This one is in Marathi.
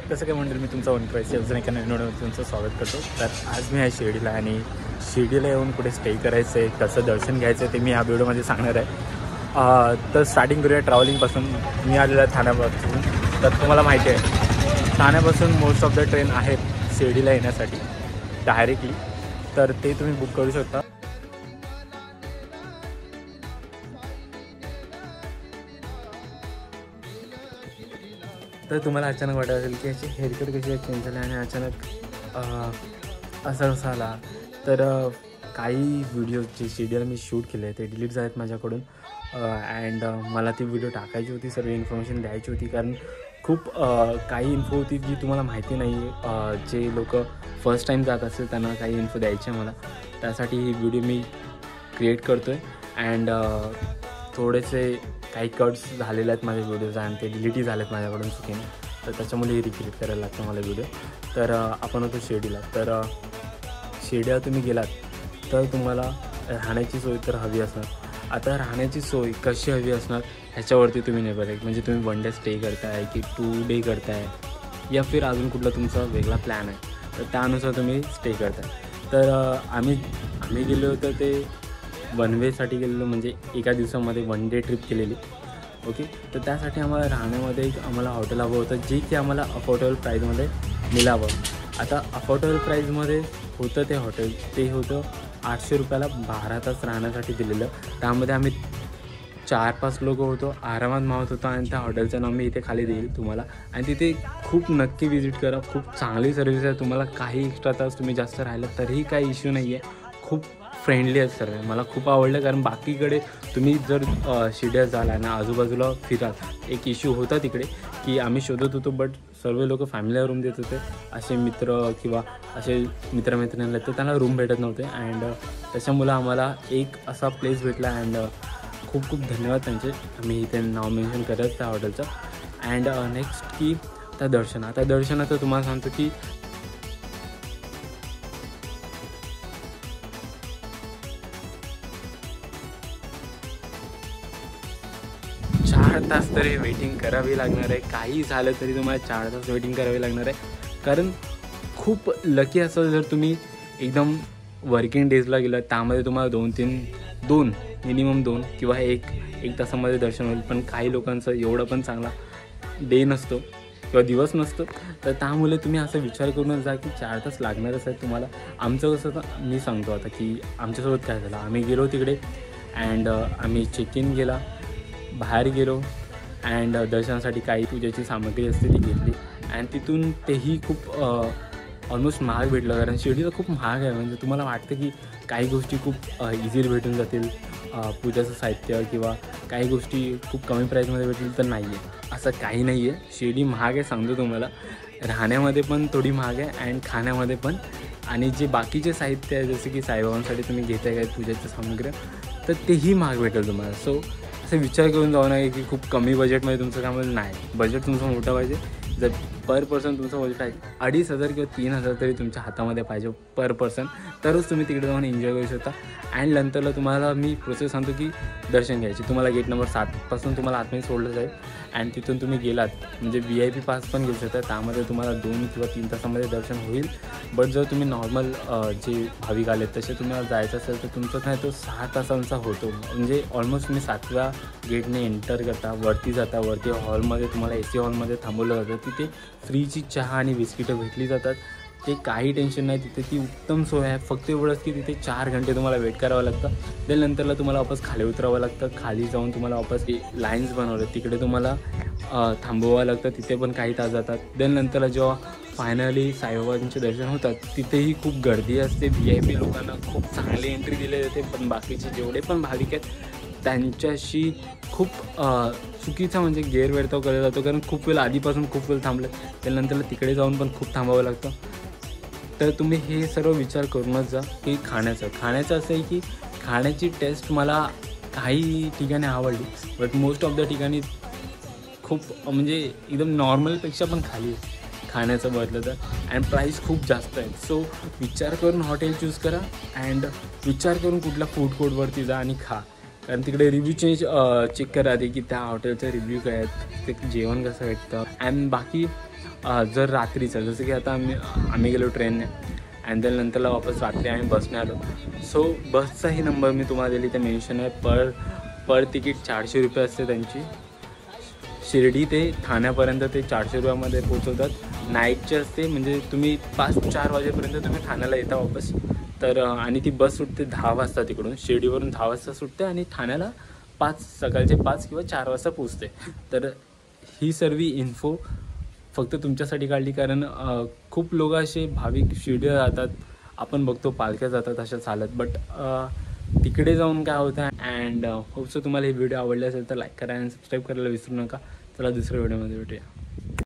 कसं काय म्हणेल मी तुमचा वन क्रायसी अजून एका नवीन व्हिडिओमध्ये तुमचं स्वागत करतो। तर आज मी आहे शिर्डीला आणि शिर्डीला येऊन कुठे स्टे करायचं आहे, कसं दर्शन घ्यायचं आहे ते मी ह्या व्हिडिओमध्ये सांगणार आहे। तर स्टार्टिंग करूया ट्रॅव्हलिंगपासून। मी आलेलो आहे ठाण्यापासून। तर तुम्हाला माहिती आहे ठाण्यापासून मोस्ट ऑफ द ट्रेन आहेत शिर्डीला येण्यासाठी डायरेक्टली, तर ते तुम्ही बुक करू शकता। तर तुम्हाला अचानक वाटत असेल की याची हेअरकट कशी चेंज झाली आणि अचानक असं कसं आला। तर काही व्हिडिओज जे शेड्यूल मी शूट केले ते डिलीट झालेत माझ्याकडून अँड मला ती व्हिडिओ टाकायची होती, सर्व इन्फॉर्मेशन द्यायची होती, कारण खूप काही इन्फो होती जी तुम्हाला माहिती नाही। जे लोक फर्स्ट टाईम जात असेल त्यांना काही इन्फो द्यायची आहे मला, त्यासाठी ही व्हिडिओ मी क्रिएट करतो आहे। अँड थोडेसे काही कट्स झालेले आहेत माझे व्हिडिओज आणि ते डिलीटही झालेत माझ्याकडून चुकीने, तर त्याच्यामुळे रिक्रिएट करायला लागतं मला व्हिडिओ। तर आपण होतो शिर्डीला। तर शिर्डीला तुम्ही गेलात तर तुम्हाला राहण्याची सोय तर हवी असणार। आता राहण्याची सोय कशी हवी असणार ह्याच्यावरती तुम्ही निर्भर आहे, म्हणजे तुम्ही वन डे स्टे करताय की 2 डे करताय या फिर अजून कुठला तुमचा वेगळा प्लॅन आहे, तर त्यानुसार तुम्ही स्टे करताय। तर आम्ही गेलो होतो ते वन वेसाठी गेलेलो, म्हणजे एका दिवसामध्ये वन डे ट्रिप केलेली। ओके, तर त्यासाठी आम्हाला राहण्यामध्ये आम्हाला हॉटेल हवं होतं जे की आम्हाला अफोर्डेबल प्राईजमध्ये मिळावं। आता अफोर्डेबल प्राईजमध्ये होतं ते हॉटेल, ते होतं 800 रुपयाला 12 तास राहण्यासाठी दिलेलं। त्यामध्ये आम्ही 4-5 लोक होतो, आरामात मावत होतो आणि त्या हॉटेलचं नाव मी इथे खाली देईल तुम्हाला। आणि तिथे खूप नक्की विजिट करा, खूप चांगली सर्विस आहे। तुम्हाला काही एक्स्ट्रा तास तुम्ही जास्त राहिलं तरीही काही इश्यू नाही आहे, खूप फ्रेंडली आहेत सर्व। मला खूप आवडलं, कारण बाकीकडे तुम्ही जर शिर्डीला जाल आणि आजूबाजूला फिराल, एक इश्यू होता तिकडे की आम्ही शोधत होतो बट सर्व लोक फॅमिलीला रूम देत होते, असे मित्र किंवा असे मित्रमैत्रिणींना तर त्यांना रूम भेटत नव्हते। अँड त्याच्यामुळं आम्हाला एक असा प्लेस भेटला अँड खूप खूप धन्यवाद त्यांचे, आम्ही इथे नाव मेन्शन करत त्या हॉटेलचं। अँड नेक्स्ट की त्या दर्शनाचं तुम्हाला सांगतो की 4 तास तरी वेटिंग करावी लागणार आहे। काही झालं तरी तुम्हाला 4 तास वेटिंग करावी लागणार आहे, कारण खूप लकी असं जर तुम्ही एकदम वर्किंग डेजला गेलात त्यामध्ये तुम्हाला 2 मिनिमम 2 किंवा 1 तासामध्ये दर्शन होईल। पण काही लोकांचं एवढं पण चांगला डे नसतो किंवा दिवस नसतो, तर त्यामुळे तुम्ही असं विचार करूनच जा की 4 तास लागणारच आहे तुम्हाला। आमचं कसं मी सांगतो आता की आमच्यासोबत काय झालं। आम्ही गेलो तिकडे अँड आम्ही चेक इन केला, बाहेर गेलो अँड दर्शनासाठी काही पूजेची सामग्री असते ती घेतली अँड तिथून तेही खूप ऑलमोस्ट महाग भेटलं, कारण शिर्डीला खूप महाग आहे। म्हणजे तुम्हाला वाटतं की काही गोष्टी खूप इझिली भेटून जातील, पूजाचं साहित्य किंवा काही गोष्टी खूप कमी प्राईजमध्ये भेटतील, तर नाही आहे, असं काही नाही आहे। शिर्डी महाग आहे सांगतो तुम्हाला, राहण्यामध्ये पण थोडी महाग आहे अँड खाण्यामध्ये पण। आणि जे बाकीचे साहित्य आहे जसे की साईबाबांसाठी तुम्ही घेताय काय पूजेचं सामग्री, तर तेही महाग भेटेल तुम्हाला। सो असं विचार करून जाऊ नये की खूप कमी बजेटमध्ये तुमचं काम नाही, बजेट तुमचं मोठं पाहिजे। जर पर पर्सन तुमचं बजेट आहे 2,500 किंवा 3,000 तरी तुमच्या हातामध्ये पाहिजे पर पर्सन, तरच तुम्ही तिकडे जाऊन एन्जॉय करू शकता। अँड नंतरला तुम्हाला मी प्रोसेस सांगतो की दर्शन घ्यायची। तुम्हाला गेट नंबर 7 तुम्हाला आतमध्ये सोडलं जाईल अँड तिथून तुम्ही गेलात म्हणजे VIP पास पण घेऊ शकता, त्यामध्ये तुम्हाला 2 किंवा 3 तासामध्ये दर्शन होईल। बट जर तुम्ही नॉर्मल जे भाविक आलेत तसे तुम्हाला जायचं असेल तर तुमचं काय तो 6 तासांचा होतो, म्हणजे ऑलमोस्ट तुम्ही 7व्या गेटने एंटर करता, वरती जाता, वरती हॉलमध्ये तुम्हाला AC हॉलमध्ये थांबवलं जातं, तिथे फ्रीची चहा आणि बिस्किटं भेटली जातात, ते काही टेन्शन नाही, तिथे ती उत्तम सोय आहे। फक्त एवढंच की तिथे 4 घंटे तुम्हाला वेट करावं लागतं, देन नंतरला तुम्हाला वापस खाली उतरावं लागतं, खाली जाऊन तुम्हाला वापस लाईन्स बनवलं तिकडे तुम्हाला थांबवावं लागतं, तिथे पण काही तास जातात। देन नंतरला जेव्हा फायनली साईबाबांचे दर्शन होतात तिथेही खूप गर्दी असते, VIP लोकांना खूप चांगली एंट्री दिली जाते, पण बाकीचे जेवढे पण भाविक आहेत त्यांच्याशी खूप चुकीचा म्हणजे गैरवर्ताव केला जातो, कारण खूप वेळ आधीपासून खूप वेळ थांबलं, त्यानंतर तिकडे जाऊन पण खूप थांबावं लागतं। तर तुम्ही हे सर्व विचार करूनच जा की खाण्याचं असं आहे की खाण्याची टेस्ट मला काही ठिकाणी आवडली, बट मोस्ट ऑफ द ठिकाणी खूप म्हणजे एकदम नॉर्मलपेक्षा पण खाली खाण्याचं बदलं तर, अँड प्राईस खूप जास्त आहे। सो विचार करून हॉटेल चूज करा अँड विचार करून कुठल्या फूड कोर्टवरती जा आणि खा, कारण तिकडे रिव्ह्यू चेक करा आधी की त्या हॉटेलचा रिव्ह्यू काय आहेत, ते जेवण कसं भेटतं। अँड बाकी जर रात्रीचं, जसं की आता आम्ही गेलो ट्रेनने अँड देन नंतरला वापस रात्री आम्ही बसने आलो. सो बसचाही नंबर मी तुम्हाला दिली, ते मेन्शन आहे. पर तिकीट 400 रुपये असते त्यांची. शिर्डी ते ठाण्यापर्यंत ते 400 रुपयामध्ये पोचवतात. नाईटचे असते, म्हणजे तुम्ही 5-4 वाजेपर्यंत तुम्ही ठाण्याला येता वापस. तर आणि ती बस सुटते 10 वाजता तिकडून, शिर्डीवरून 10 वाजता सुटते आणि ठाण्याला सकाळचे 5 किंवा 4 वाजता पोचते. तर ही सर्व इन्फो फक्त तुमच्यासाठी काढली, कारण खूप लोक असे भाविक शिर्डीला जातात, आपण बघतो पालख्या जातात अशा चालत, बट तिकडे जाऊन काय होतं. अँड होप सो तुम्हाला ही व्हिडिओ आवडली असेल तर लाईक करा आणि सबस्क्राईब करायला विसरू नका. चला दुसऱ्या व्हिडिओमध्ये भेटूया.